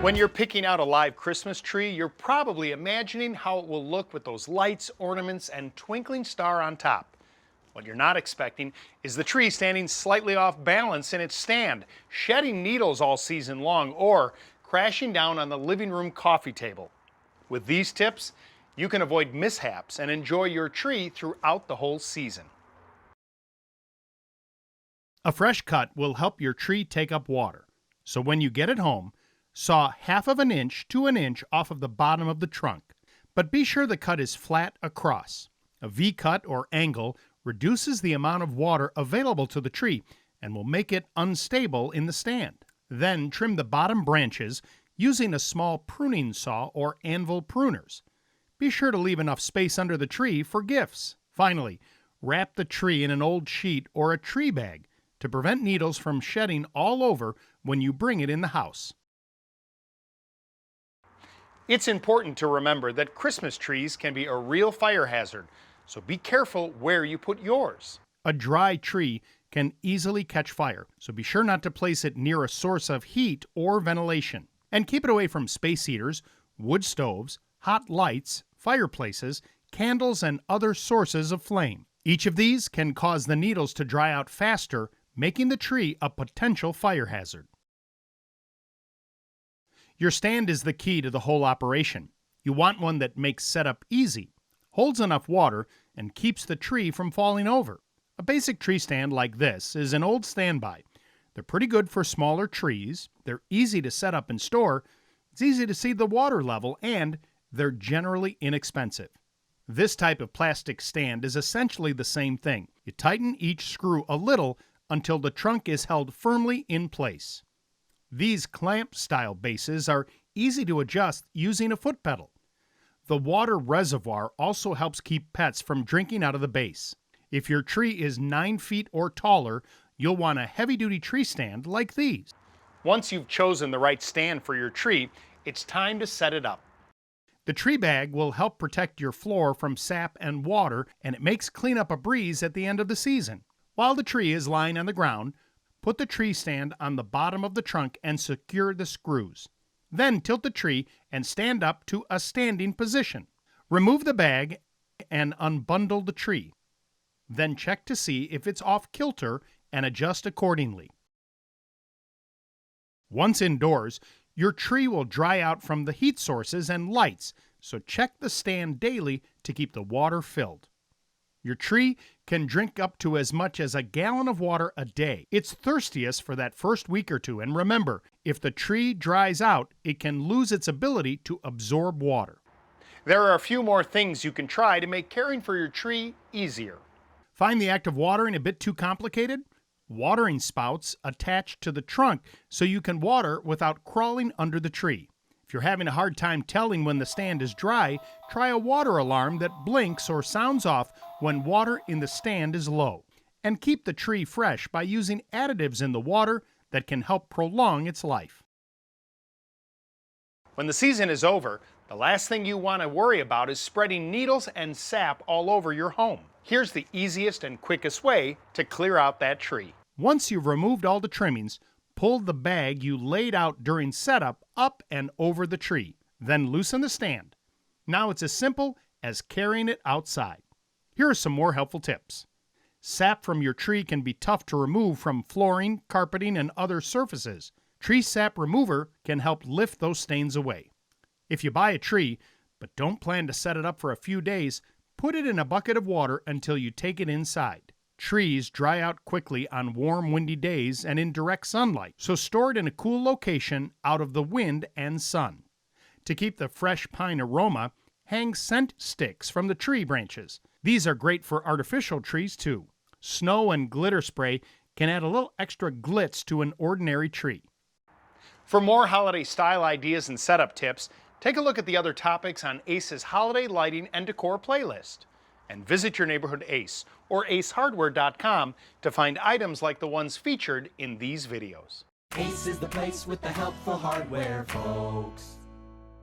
When you're picking out a live Christmas tree, you're probably imagining how it will look with those lights, ornaments, and twinkling star on top. What you're not expecting is the tree standing slightly off balance in its stand, shedding needles all season long, or crashing down on the living room coffee table. With these tips, you can avoid mishaps and enjoy your tree throughout the whole season. A fresh cut will help your tree take up water. So when you get it home, saw 1/2 inch to an inch off of the bottom of the trunk, but be sure the cut is flat across. A V-cut or angle reduces the amount of water available to the tree and will make it unstable in the stand. Then trim the bottom branches using a small pruning saw or anvil pruners. Be sure to leave enough space under the tree for gifts. Finally, wrap the tree in an old sheet or a tree bag to prevent needles from shedding all over when you bring it in the house. It's important to remember that Christmas trees can be a real fire hazard, so be careful where you put yours. A dry tree can easily catch fire, so be sure not to place it near a source of heat or ventilation. And keep it away from space heaters, wood stoves, hot lights, fireplaces, candles, and other sources of flame. Each of these can cause the needles to dry out faster, making the tree a potential fire hazard. Your stand is the key to the whole operation. You want one that makes setup easy, holds enough water, and keeps the tree from falling over. A basic tree stand like this is an old standby. They're pretty good for smaller trees, they're easy to set up and store, it's easy to see the water level, and they're generally inexpensive. This type of plastic stand is essentially the same thing. You tighten each screw a little until the trunk is held firmly in place. These clamp-style bases are easy to adjust using a foot pedal. The water reservoir also helps keep pets from drinking out of the base. If your tree is 9 feet or taller, you'll want a heavy-duty tree stand like these. Once you've chosen the right stand for your tree, it's time to set it up. The tree bag will help protect your floor from sap and water, and it makes cleanup a breeze at the end of the season. While the tree is lying on the ground, put the tree stand on the bottom of the trunk and secure the screws. Then tilt the tree and stand up to a standing position. Remove the bag and unbundle the tree. Then check to see if it's off kilter and adjust accordingly. Once indoors, your tree will dry out from the heat sources and lights, so check the stand daily to keep the water filled. Your tree can drink up to as much as a gallon of water a day. It's thirstiest for that first week or two, and remember, if the tree dries out, it can lose its ability to absorb water. There are a few more things you can try to make caring for your tree easier. Find the act of watering a bit too complicated? Watering spouts attach to the trunk so you can water without crawling under the tree. If you're having a hard time telling when the stand is dry, try a water alarm that blinks or sounds off when water in the stand is low. And keep the tree fresh by using additives in the water that can help prolong its life. When the season is over, the last thing you want to worry about is spreading needles and sap all over your home. Here's the easiest and quickest way to clear out that tree. Once you've removed all the trimmings, pull the bag you laid out during setup up and over the tree. Then loosen the stand. Now it's as simple as carrying it outside. Here are some more helpful tips. Sap from your tree can be tough to remove from flooring, carpeting, and other surfaces. Tree sap remover can help lift those stains away. If you buy a tree, but don't plan to set it up for a few days, put it in a bucket of water until you take it inside. Trees dry out quickly on warm, windy days and in direct sunlight, so store it in a cool location out of the wind and sun. To keep the fresh pine aroma, hang scent sticks from the tree branches. These are great for artificial trees too. Snow and glitter spray can add a little extra glitz to an ordinary tree. For more holiday style ideas and setup tips, take a look at the other topics on ACE's Holiday Lighting and Decor playlist. And visit your neighborhood ACE or acehardware.com to find items like the ones featured in these videos. Ace is the place with the helpful hardware, folks.